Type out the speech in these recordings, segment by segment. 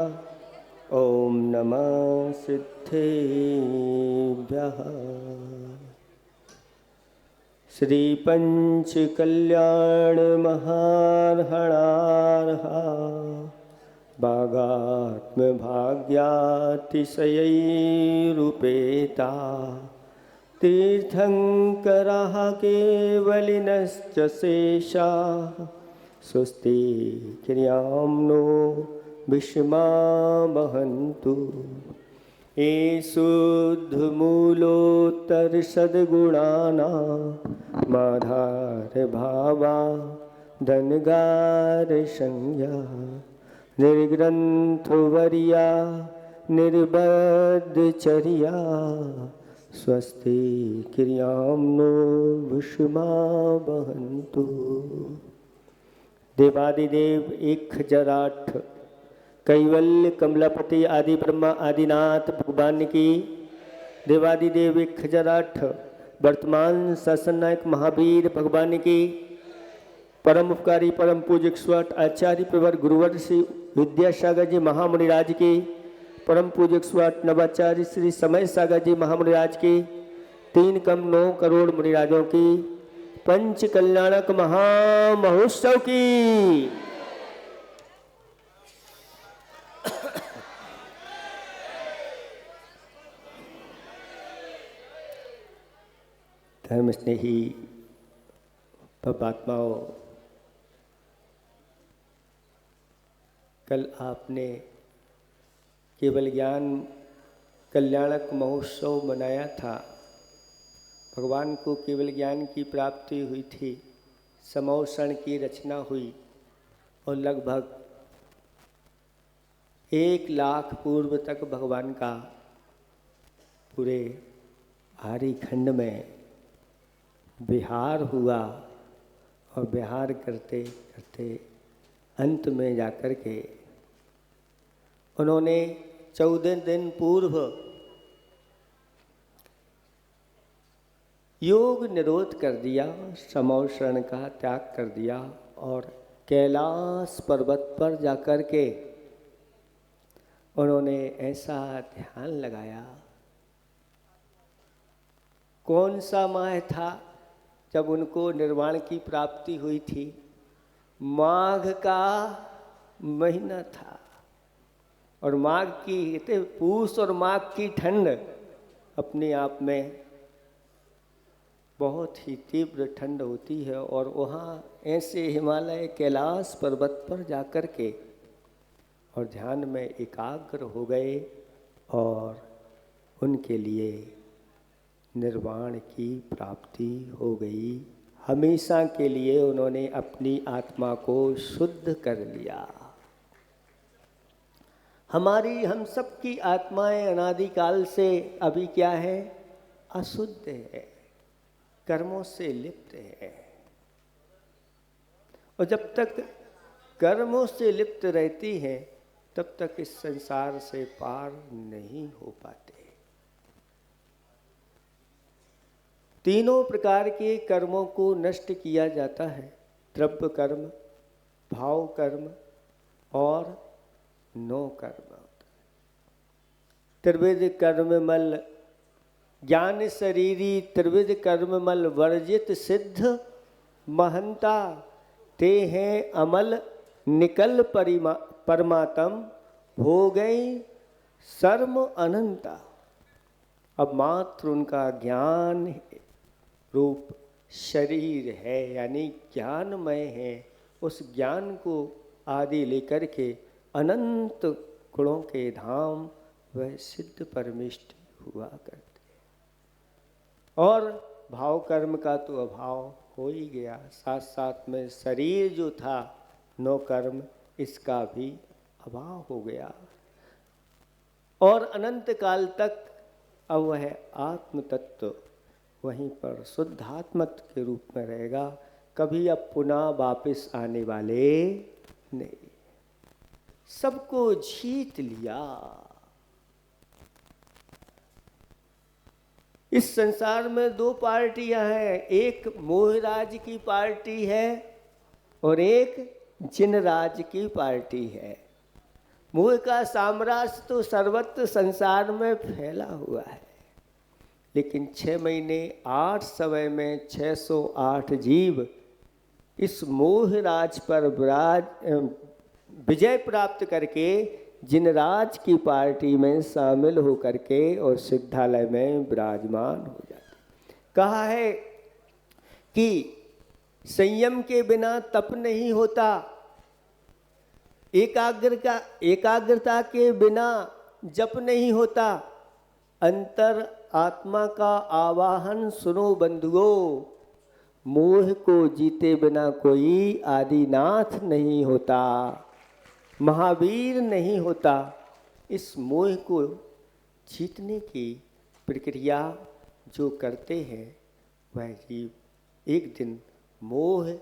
ॐ नमः सिद्धेभ्यः। श्रीपञ्चकल्याणमहार्हणार्हा भागात्मभाग्यातिशयैरुपेता तीर्थङ्करः केवलिनश्च शेषाः स्वस्ति क्रियां नो विषमा वहन्तु। ये शुद्धमूलोत्तरसद्गुणानां माधारभावा धनगारसंज्ञा निर्ग्रन्थवर्या निर्बद्धचर्या स्वस्ति क्रियां नो विषमा वहन्तु। देवादिदेव 1008 कैवल्य कमलापति आदि ब्रह्मा आदिनाथ भगवान की। देवादिदेव 1008 वर्तमान शासन नायक महावीर भगवान की। परम उपकारी परम पूज्य स्वट आचार्य प्रवर गुरुवर श्री विद्यासागर जी महामुनिराज की। परम पूज्य स्वट नवाचार्य श्री समय सागर जी महामुनिराज की। 3,9 करोड़ मुनिराजों की पंच कल्याणक महामहोत्सव की। धर्म स्नेही पापात्माओं, कल आपने केवल ज्ञान कल्याणक महोत्सव मनाया था। भगवान को केवल ज्ञान की प्राप्ति हुई थी, समोषण की रचना हुई और लगभग 1 लाख पूर्व तक भगवान का पूरे आर्य खंड में विहार हुआ और विहार करते करते अंत में जाकर के उन्होंने 14 दिन पूर्व योग निरोध कर दिया, समोषण का त्याग कर दिया और कैलाश पर्वत पर जाकर के उन्होंने ऐसा ध्यान लगाया। कौन सा माह था जब उनको निर्वाण की प्राप्ति हुई थी? माघ का महीना था और माघ की पूस और माघ की ठंड अपने आप में बहुत ही तीव्र ठंड होती है और वहाँ ऐसे हिमालय कैलाश पर्वत पर जाकर के और ध्यान में एकाग्र हो गए और उनके लिए निर्वाण की प्राप्ति हो गई। हमेशा के लिए उन्होंने अपनी आत्मा को शुद्ध कर लिया। हम सबकी आत्माएं अनादिकाल से अभी क्या है? अशुद्ध है, कर्मों से लिप्त है। और जब तक कर्मों से लिप्त रहती हैं तब तक इस संसार से पार नहीं हो पाते। तीनों प्रकार के कर्मों को नष्ट किया जाता है, द्रव्य कर्म, भाव कर्म और नो कर्म। त्रिविध कर्ममल ज्ञान शरीरी त्रिविध कर्ममल वर्जित सिद्ध महंता ते हैं अमल निकल परमात्म हो गई सर्व अनंता। अब मात्र उनका ज्ञान रूप शरीर है, यानी ज्ञानमय है। उस ज्ञान को आदि लेकर के अनंत गुणों के धाम वह सिद्ध परमिष्ट हुआ करते। और भाव कर्म का तो अभाव हो ही गया, साथ साथ में शरीर जो था नो कर्म, इसका भी अभाव हो गया। और अनंत काल तक अब वह आत्म तत्व वहीं पर शुद्धात्मक के रूप में रहेगा, कभी अब पुनः वापस आने वाले नहीं। सबको जीत लिया। इस संसार में 2 पार्टियां हैं, एक मोहराज की पार्टी है और एक जिनराज की पार्टी है। मोह का साम्राज्य तो सर्वत्र संसार में फैला हुआ है, लेकिन 6 महीने 8 समय में 608 जीव इस मोह राज पर विजय प्राप्त करके जिन राज की पार्टी में शामिल होकर के और सिद्धालय में विराजमान हो जाते। कहा है कि संयम के बिना तप नहीं होता, एकाग्रता के बिना जप नहीं होता, अंतर आत्मा का आवाहन सुनो बंधुओं, मोह को जीते बिना कोई आदिनाथ नहीं होता, महावीर नहीं होता। इस मोह को जीतने की प्रक्रिया जो करते हैं वह जीव एक दिन मोह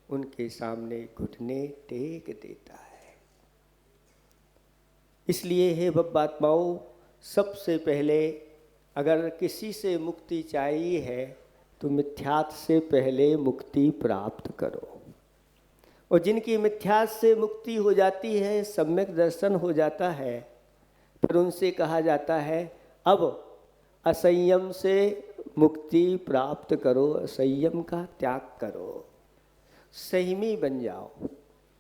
उनके सामने घुटने टेक देता है। इसलिए हे बब्बात्माओं, सबसे पहले अगर किसी से मुक्ति चाहिए है तो मिथ्यात्व से पहले मुक्ति प्राप्त करो। और जिनकी मिथ्यात्व से मुक्ति हो जाती है, सम्यक दर्शन हो जाता है, फिर उनसे कहा जाता है अब असंयम से मुक्ति प्राप्त करो, असंयम का त्याग करो, संयमी बन जाओ।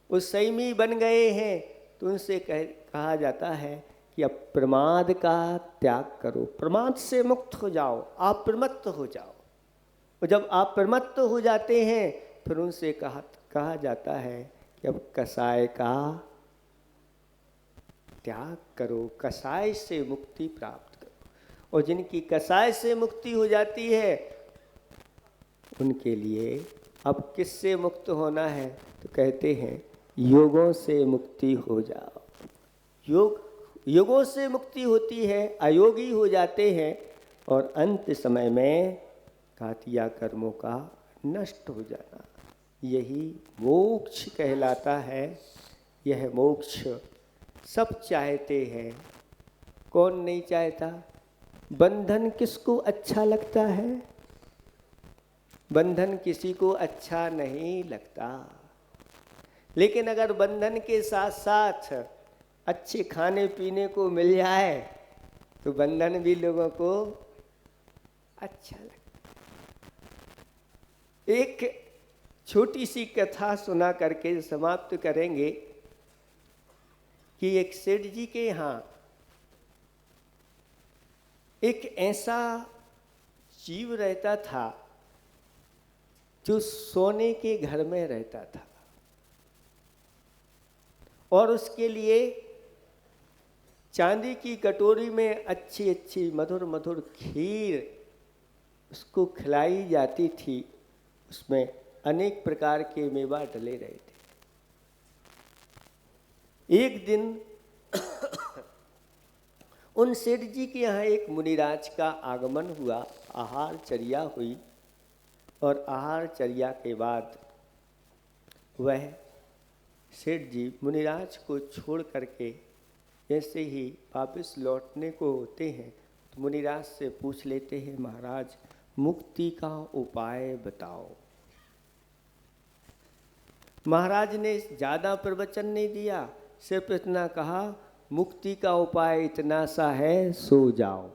वो संयमी बन गए हैं तो उनसे कहा जाता है कि अब प्रमाद का त्याग करो, प्रमाद से मुक्त हो जाओ, आप प्रमत्त हो जाओ। और जब आप प्रमत्त हो जाते हैं फिर उनसे कहा जाता है कि अब कसाय का त्याग करो, कसाय से मुक्ति प्राप्त करो। और जिनकी कसाय से मुक्ति हो जाती है उनके लिए अब किससे मुक्त होना है तो कहते हैं योगों से मुक्ति हो जाओ। योगों से मुक्ति होती है, अयोगी हो जाते हैं और अंत समय में घातिया कर्मों का नष्ट हो जाना, यही मोक्ष कहलाता है। यह मोक्ष सब चाहते हैं, कौन नहीं चाहता? बंधन किसको अच्छा लगता है? बंधन किसी को अच्छा नहीं लगता, लेकिन अगर बंधन के साथ साथ अच्छे खाने पीने को मिल जाए तो बंधन भी लोगों को अच्छा लगता। एक छोटी सी कथा सुना करके समाप्त करेंगे कि एक सेठ जी के यहाँ एक ऐसा जीव रहता था जो सोने के घर में रहता था और उसके लिए चांदी की कटोरी में अच्छी अच्छी मधुर मधुर खीर उसको खिलाई जाती थी। उसमें अनेक प्रकार के मेवा डले रहे थे। एक दिन उन सेठ जी के यहाँ एक मुनिराज का आगमन हुआ, आहार चर्या हुई और आहार चर्या के बाद वह सेठ जी मुनिराज को छोड़ करके जैसे ही वापस लौटने को होते हैं तो मुनिराज से पूछ लेते हैं, महाराज मुक्ति का उपाय बताओ। महाराज ने ज़्यादा प्रवचन नहीं दिया, सिर्फ इतना कहा मुक्ति का उपाय इतना सा है, सो जाओ।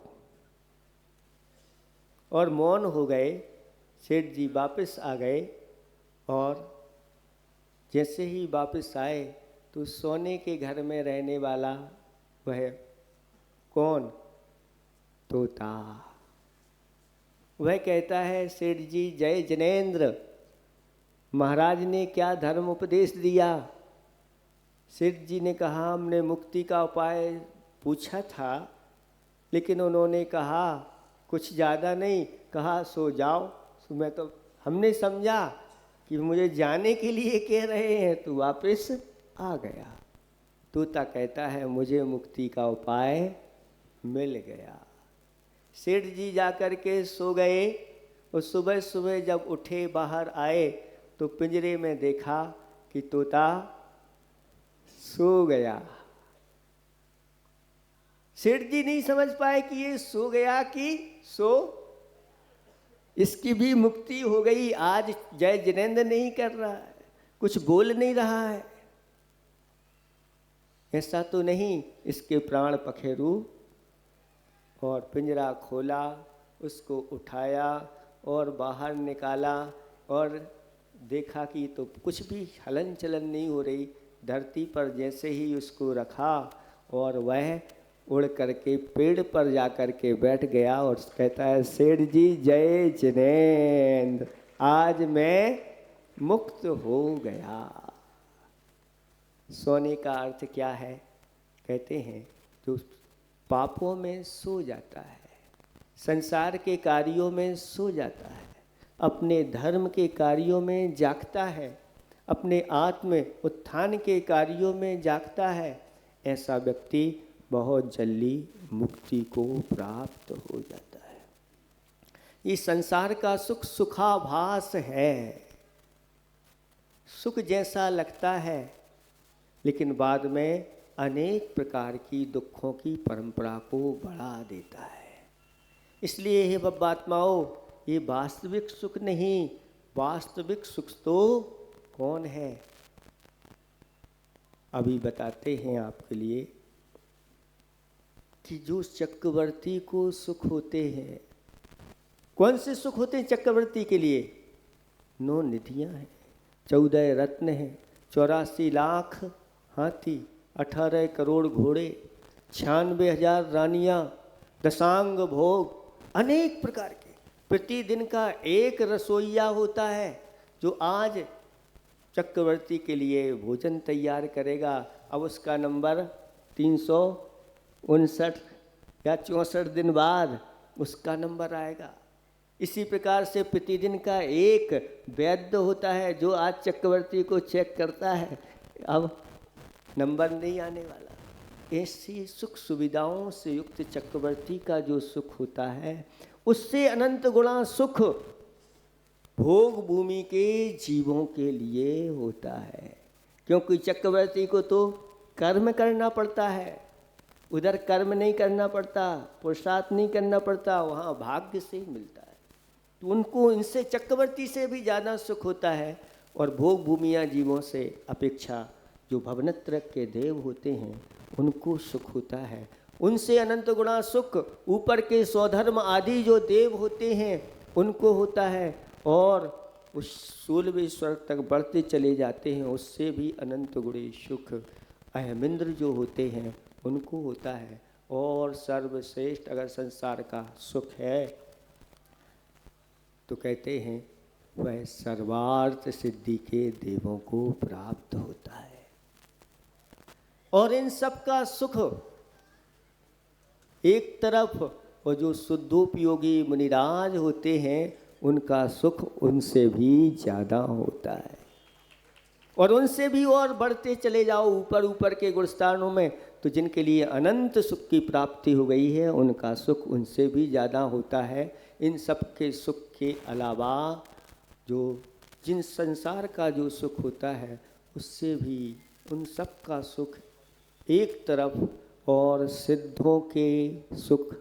और मौन हो गए। सेठ जी वापस आ गए और जैसे ही वापस आए तो सोने के घर में रहने वाला वह कौन? तोता। वह कहता है, सेठ जी जय जिनेंद्र, महाराज ने क्या धर्म उपदेश दिया? सेठ जी ने कहा हमने मुक्ति का उपाय पूछा था, लेकिन उन्होंने कहा कुछ ज़्यादा नहीं, कहा सो जाओ। तो मैं तो हमने समझा कि मुझे जाने के लिए कह रहे हैं, तो वापस आ गया। तोता कहता है मुझे मुक्ति का उपाय मिल गया। सेठ जी जाकर के सो गए और सुबह सुबह जब उठे बाहर आए तो पिंजरे में देखा कि तोता सो गया। सेठ जी नहीं समझ पाए कि ये सो गया कि सो, इसकी भी मुक्ति हो गई। आज जय जिनेंद्र नहीं कर रहा है, कुछ बोल नहीं रहा है। ऐसा तो नहीं। इसके प्राण पखेरु। और पिंजरा खोला, उसको उठाया और बाहर निकाला और देखा कि तो कुछ भी हलन चलन नहीं हो रही। धरती पर जैसे ही उसको रखा और वह उड़ करके पेड़ पर जा कर के बैठ गया और कहता है, सेठ जी जय जिनेंद्र, आज मैं मुक्त हो गया। सोने का अर्थ क्या है? कहते हैं जो पापों में सो जाता है, संसार के कार्यों में सो जाता है, अपने धर्म के कार्यों में जागता है, अपने आत्म उत्थान के कार्यों में जागता है, ऐसा व्यक्ति बहुत जल्दी मुक्ति को प्राप्त हो जाता है। ये संसार का सुख सुखाभास है, सुख जैसा लगता है, लेकिन बाद में अनेक प्रकार की दुखों की परंपरा को बढ़ा देता है। इसलिए हे बब्बात्माओं, ये वास्तविक सुख नहीं, वास्तविक सुख तो कौन है? अभी बताते हैं आपके लिए कि जो चक्रवर्ती को सुख होते हैं, कौन से सुख होते हैं चक्रवर्ती के लिए? 9 निधियां हैं, 14 रत्न हैं, 84 लाख हाथी, 18 करोड़ घोड़े, 96,000 रानियां, दशांग भोग, अनेक प्रकार के। प्रतिदिन का एक रसोइया होता है जो आज चक्रवर्ती के लिए भोजन तैयार करेगा। अब उसका नंबर 359 या 64 दिन बाद उसका नंबर आएगा। इसी प्रकार से प्रतिदिन का एक वैद्य होता है जो आज चक्रवर्ती को चेक करता है, अब नंबर नहीं आने वाला। ऐसी सुख सुविधाओं से युक्त चक्रवर्ती का जो सुख होता है, उससे अनंत गुणा सुख भोग भूमि के जीवों के लिए होता है। क्योंकि चक्रवर्ती को तो कर्म करना पड़ता है, उधर कर्म नहीं करना पड़ता, पुरुषार्थ नहीं करना पड़ता, वहाँ भाग्य से मिलता है। तो उनको इनसे चक्रवर्ती से भी ज़्यादा सुख होता है। और भोग भूमियाँ जीवों से अपेक्षा जो भवनत्र के देव होते हैं उनको सुख होता है, उनसे अनंत गुणा सुख ऊपर के स्वधर्म आदि जो देव होते हैं उनको होता है। और उस 16वें स्वर्ग तक बढ़ते चले जाते हैं, उससे भी अनंत गुणे सुख अहमिंद्र जो होते हैं उनको होता है। और सर्वश्रेष्ठ अगर संसार का सुख है तो कहते हैं वह सर्वार्थ सिद्धि के देवों को प्राप्त होता है। और इन सब का सुख एक तरफ, और जो शुद्धोपयोगी मुनिराज होते हैं उनका सुख उनसे भी ज़्यादा होता है। और उनसे भी और बढ़ते चले जाओ ऊपर ऊपर के गुणस्थानों में, तो जिनके लिए अनंत सुख की प्राप्ति हो गई है उनका सुख उनसे भी ज़्यादा होता है। इन सब के सुख के अलावा जो जिन संसार का जो सुख होता है उससे भी उन सब का सुख एक तरफ, और सिद्धों के सुख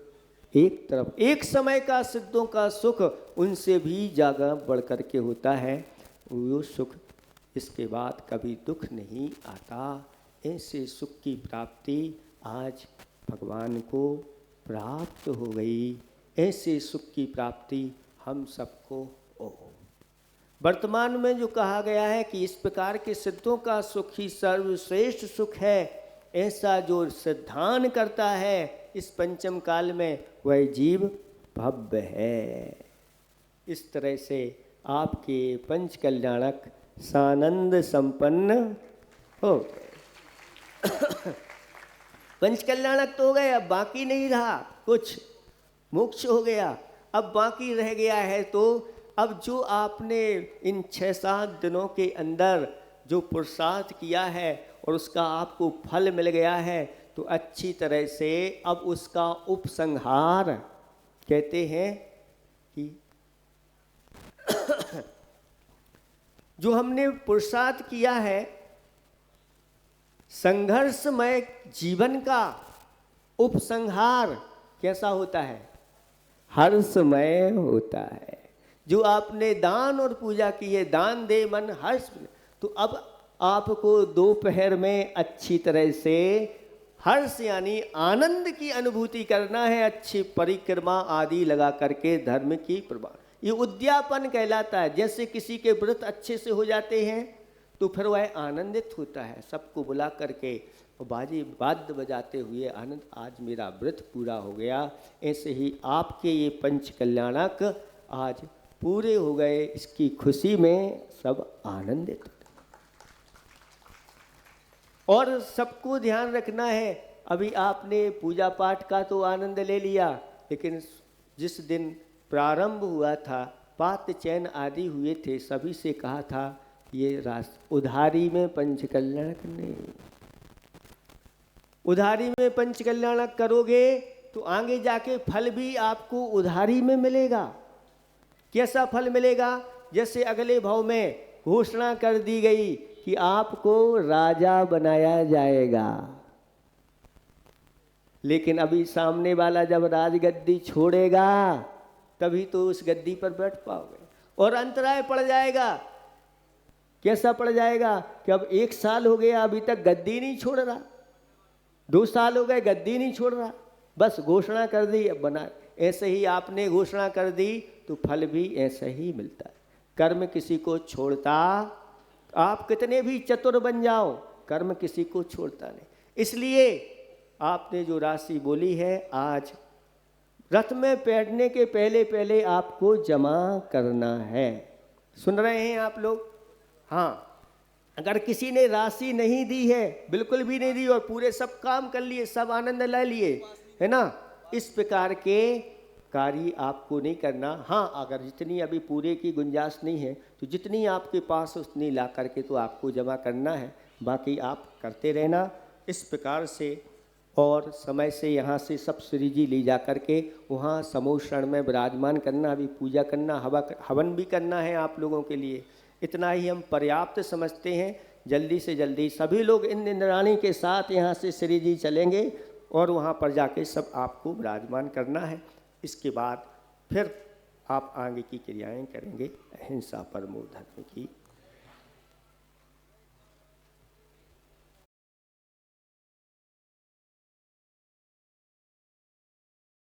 एक तरफ, एक समय का सिद्धों का सुख उनसे भी ज़्यादा बढ़ कर के होता है। वो सुख इसके बाद कभी दुख नहीं आता। ऐसे सुख की प्राप्ति आज भगवान को प्राप्त हो गई। ऐसे सुख की प्राप्ति हम सबको हो। वर्तमान में जो कहा गया है कि इस प्रकार के सिद्धों का सुख ही सर्वश्रेष्ठ सुख है, ऐसा जो सिद्धांत करता है इस पंचम काल में वह जीव भव्य है। इस तरह से आपके पंच कल्याणक सानंद संपन्न हो गए। पंच कल्याणक तो हो गए, अब बाकी नहीं रहा कुछ, मोक्ष हो गया। अब बाकी रह गया है तो अब जो आपने इन 6-7 दिनों के अंदर जो पुरुषार्थ किया है और उसका आपको फल मिल गया है, तो अच्छी तरह से अब उसका उपसंहार कहते हैं कि जो हमने पुरुषार्थ किया है संघर्षमय जीवन का उपसंहार कैसा होता है? हर्षमय होता है। जो आपने दान और पूजा की है, दान दे मन हर्ष, तो अब आपको दोपहर में अच्छी तरह से हर्ष यानी आनंद की अनुभूति करना है, अच्छी परिक्रमा आदि लगा करके धर्म की प्रवाह। ये उद्यापन कहलाता है। जैसे किसी के व्रत अच्छे से हो जाते हैं तो फिर वह आनंदित होता है, सबको बुला करके बाजी वाद्य बजाते हुए आनंद, आज मेरा व्रत पूरा हो गया। ऐसे ही आपके ये पंच कल्याणक आज पूरे हो गए, इसकी खुशी में सब आनंदित। और सबको ध्यान रखना है, अभी आपने पूजा पाठ का तो आनंद ले लिया, लेकिन जिस दिन प्रारंभ हुआ था, पात चैन आदि हुए थे, सभी से कहा था ये उधारी में पंच कल्याणक नहीं, उधारी में पंच कल्याणक करोगे तो आगे जाके फल भी आपको उधारी में मिलेगा। कैसा फल मिलेगा? जैसे अगले भाव में घोषणा कर दी गई कि आपको राजा बनाया जाएगा, लेकिन अभी सामने वाला जब राजगद्दी छोड़ेगा तभी तो उस गद्दी पर बैठ पाओगे, और अंतराय पड़ जाएगा। कैसा पड़ जाएगा कि अब 1 साल हो गया अभी तक गद्दी नहीं छोड़ रहा, 2 साल हो गए गद्दी नहीं छोड़ रहा, बस घोषणा कर दी अब बना। ऐसे ही आपने घोषणा कर दी तो फल भी ऐसा ही मिलता है। कर्म किसी को छोड़ता, आप कितने भी चतुर बन जाओ, कर्म किसी को छोड़ता नहीं। इसलिए आपने जो राशि बोली है, आज रथ में बैठने के पहले पहले आपको जमा करना है। सुन रहे हैं आप लोग? हाँ, अगर किसी ने राशि नहीं दी है, बिल्कुल भी नहीं दी, और पूरे सब काम कर लिए, सब आनंद ले लिए, है ना, इस प्रकार के कार्य आपको नहीं करना। हाँ, अगर जितनी अभी पूरे की गुंजाइश नहीं है तो जितनी आपके पास उतनी ला करके तो आपको जमा करना है, बाकी आप करते रहना इस प्रकार से। और समय से यहाँ से सब श्री जी ले जा करके वहाँ समोषण में विराजमान करना, अभी पूजा करना, हवन भी करना है आप लोगों के लिए। इतना ही हम पर्याप्त समझते हैं। जल्दी से जल्दी सभी लोग इन इंद्राणी के साथ यहाँ से श्री जी चलेंगे और वहाँ पर जाके सब आपको विराजमान करना है। इसके बाद फिर आप आगे की क्रियाएं करेंगे। अहिंसा परमो धर्म की।